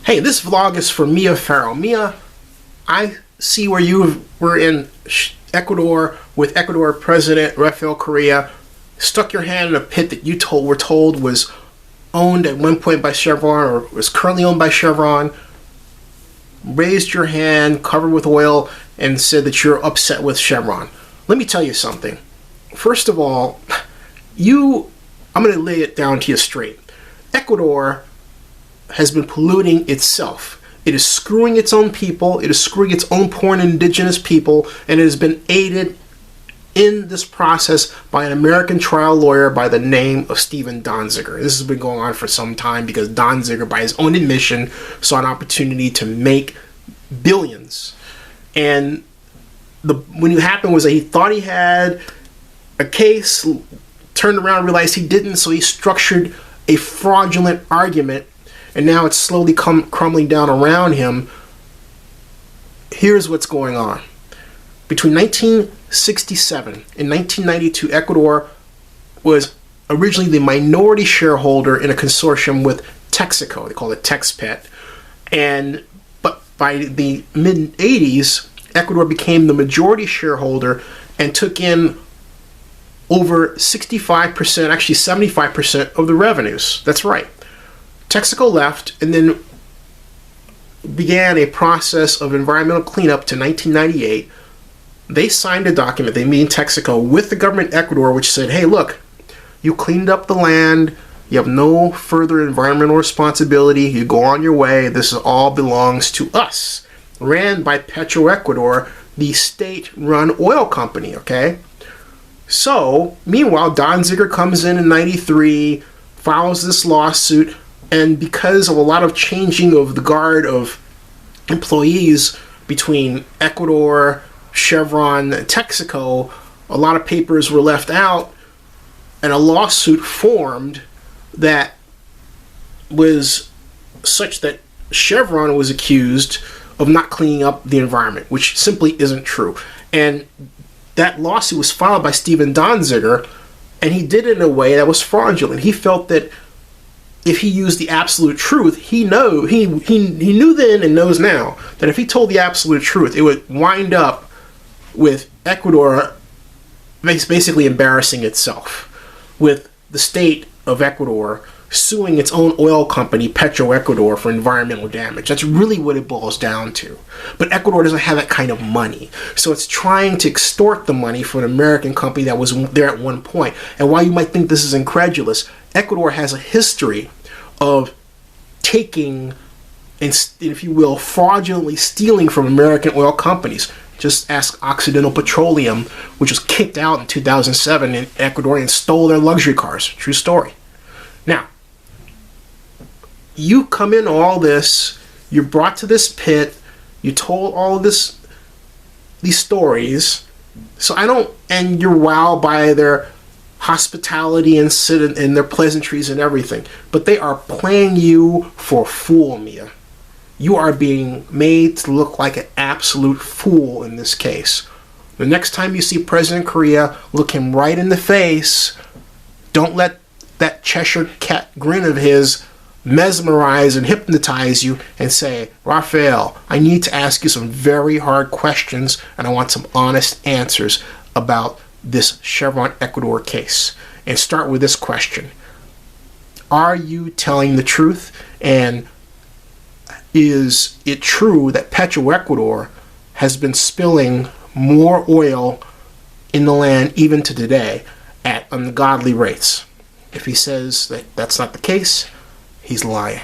Hey, this vlog is for Mia Farrow. Mia, I see where you were in Ecuador with Ecuador President Rafael Correa, stuck your hand in a pit that you were told was owned at one point by Chevron, or was currently owned by Chevron, raised your hand covered with oil and said that you're upset with Chevron. Let me tell you something. First of all, I'm going to lay it down to you straight. Ecuador has been polluting itself. It is screwing its own people. It is screwing its own poor and indigenous people, and it has been aided in this process by an American trial lawyer by the name of Steven Donziger. This has been going on for some time because Donziger, by his own admission, saw an opportunity to make billions. And when it happened was that he thought he had a case, turned around, realized he didn't, so he structured a fraudulent argument, and now it's slowly crumbling down around him. Here's what's going on. Between 1967 and 1992, Ecuador was originally the minority shareholder in a consortium with Texaco. They call it TexPet. But by the mid-80s, Ecuador became the majority shareholder and took in over 65%, actually 75% of the revenues. That's right. Texaco left and then began a process of environmental cleanup to 1998. They signed a document, they mean Texaco, with the government of Ecuador, which said, hey, look, you cleaned up the land, you have no further environmental responsibility, you go on your way, this all belongs to us. Ran by Petroecuador, the state-run oil company, okay? So, meanwhile, Donziger comes in 93, files this lawsuit, and because of a lot of changing of the guard of employees between Ecuador, Chevron, and Texaco, a lot of papers were left out, and a lawsuit formed that was such that Chevron was accused of not cleaning up the environment, which simply isn't true. And that lawsuit was filed by Steven Donziger, and he did it in a way that was fraudulent. He felt that if he used the absolute truth, he knew then and knows now that if he told the absolute truth, it would wind up with Ecuador basically embarrassing itself, with the state of Ecuador suing its own oil company, Petroecuador, for environmental damage. That's really what it boils down to. But Ecuador doesn't have that kind of money, so it's trying to extort the money from an American company that was there at one point. And while you might think this is incredulous, Ecuador has a history of taking and, if you will, fraudulently stealing from American oil companies. Just ask Occidental Petroleum, which was kicked out in 2007 in Ecuador and stole their luxury cars. True story. Now, you come in all this, you're brought to this pit, you told all of these stories, and you're wowed by their hospitality and their pleasantries and everything, but they are playing you for a fool, Mia. You are being made to look like an absolute fool in this case. The next time you see President Correa, look him right in the face. Don't let that Cheshire cat grin of his mesmerize and hypnotize you and say, Rafael, I need to ask you some very hard questions and I want some honest answers about this Chevron Ecuador case. And start with this question. Are you telling the truth? And is it true that Petroecuador has been spilling more oil in the land even to today at ungodly rates? If he says that that's not the case, he's lying.